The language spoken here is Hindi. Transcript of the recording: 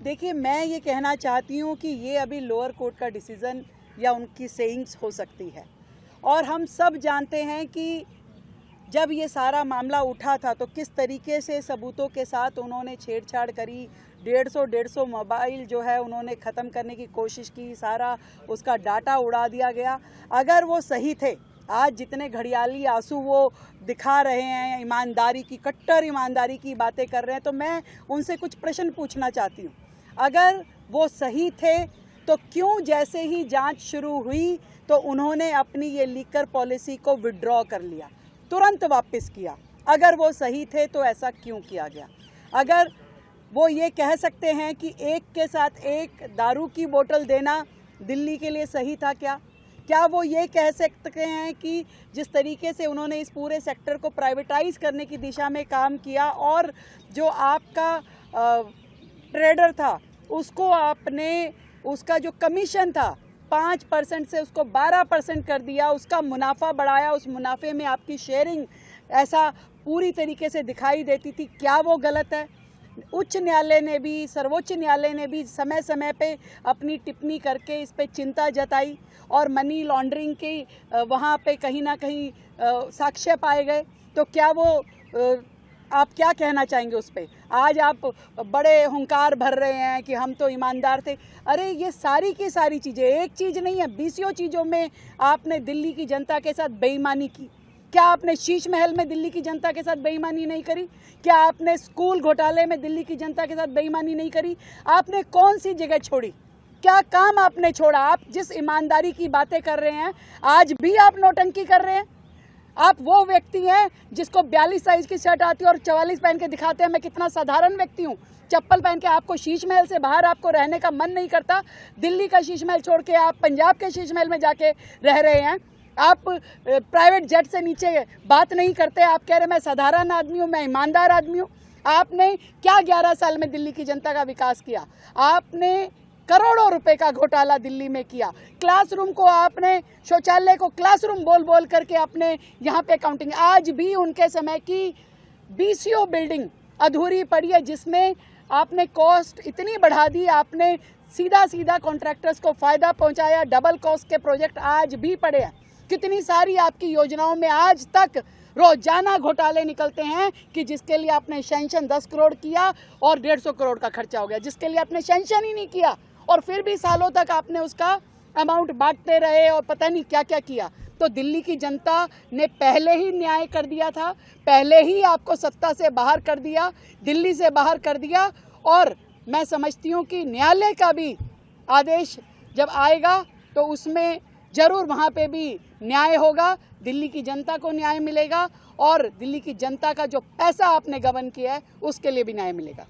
देखिए, मैं ये कहना चाहती हूँ कि ये अभी लोअर कोर्ट का डिसीज़न या उनकी सेइंग्स हो सकती है। और हम सब जानते हैं कि जब ये सारा मामला उठा था तो किस तरीके से सबूतों के साथ उन्होंने छेड़छाड़ करी। 150 मोबाइल जो है उन्होंने ख़त्म करने की कोशिश की, सारा उसका डाटा उड़ा दिया गया। अगर वो सही थे, आज जितने घड़ियाली आंसू वो दिखा रहे हैं, ईमानदारी की, कट्टर ईमानदारी की बातें कर रहे हैं, तो मैं उनसे कुछ प्रश्न पूछना चाहती हूँ। अगर वो सही थे तो क्यों जैसे ही जांच शुरू हुई तो उन्होंने अपनी ये लीकर पॉलिसी को विड्रॉ कर लिया, तुरंत वापस किया? अगर वो सही थे तो ऐसा क्यों किया गया? अगर वो ये कह सकते हैं कि एक के साथ एक दारू की बोतल देना दिल्ली के लिए सही था क्या वो ये कह सकते हैं कि जिस तरीके से उन्होंने इस पूरे सेक्टर को प्राइवेटाइज करने की दिशा में काम किया और जो आपका ट्रेडर था उसको आपने, उसका जो कमीशन था 5% से उसको 12% कर दिया, उसका मुनाफा बढ़ाया, उस मुनाफे में आपकी शेयरिंग ऐसा पूरी तरीके से दिखाई देती थी? क्या वो गलत है? उच्च न्यायालय ने भी, सर्वोच्च न्यायालय ने भी समय समय पे अपनी टिप्पणी करके इस पे चिंता जताई और मनी लॉन्ड्रिंग के वहाँ पे कहीं ना कहीं साक्ष्य पाए गए। तो क्या वो आप क्या कहना चाहेंगे उस पर? आज आप बड़े हुंकार भर रहे हैं कि हम तो ईमानदार थे। अरे ये सारी की सारी चीज़ें, एक चीज़ नहीं है, 20 चीज़ों में आपने दिल्ली की जनता के साथ बेईमानी की। क्या आपने शीश महल में दिल्ली की जनता के साथ बेईमानी नहीं करी? क्या आपने स्कूल घोटाले में दिल्ली की जनता के साथ बेईमानी नहीं करी? आपने कौन सी जगह छोड़ी? क्या काम आपने छोड़ा? आप जिस ईमानदारी की बातें कर रहे हैं, आज भी आप नौटंकी कर रहे हैं। आप वो व्यक्ति हैं जिसको 42 साइज की शर्ट आती है और 44 पहन के दिखाते हैं मैं कितना साधारण व्यक्ति हूँ। चप्पल पहन के आपको शीश महल से बाहर आपको रहने का मन नहीं करता। दिल्ली का शीश महल छोड़ के आप पंजाब के शीश महल में जाके रह रहे हैं। आप प्राइवेट जेट से नीचे बात नहीं करते। आप कह रहे मैं साधारण आदमी हूँ, मैं ईमानदार आदमी हूँ। आपने क्या 11 साल में दिल्ली की जनता का विकास किया? आपने करोड़ों रुपए का घोटाला दिल्ली में किया। क्लासरूम को आपने, शौचालय को क्लासरूम बोल बोल करके अपने यहाँ पे काउंटिंग। आज भी उनके समय की BCO बिल्डिंग अधूरी पड़ी है जिसमें आपने कॉस्ट इतनी बढ़ा दी, आपने सीधा सीधा कॉन्ट्रैक्टर्स को फायदा पहुंचाया। डबल कॉस्ट के प्रोजेक्ट आज भी पड़े हैं। कितनी सारी आपकी योजनाओं में आज तक रोजाना घोटाले निकलते हैं कि जिसके लिए आपने सैंक्शन 10 करोड़ किया और 150 करोड़ का खर्चा हो गया, जिसके लिए आपने सैंक्शन ही नहीं किया और फिर भी सालों तक आपने उसका अमाउंट बांटते रहे और पता नहीं क्या क्या किया। तो दिल्ली की जनता ने पहले ही न्याय कर दिया था, पहले ही आपको सत्ता से बाहर कर दिया, दिल्ली से बाहर कर दिया। और मैं समझती हूँ कि न्यायालय का भी आदेश जब आएगा तो उसमें जरूर वहाँ पे भी न्याय होगा, दिल्ली की जनता को न्याय मिलेगा और दिल्ली की जनता का जो पैसा आपने गबन किया है उसके लिए भी न्याय मिलेगा।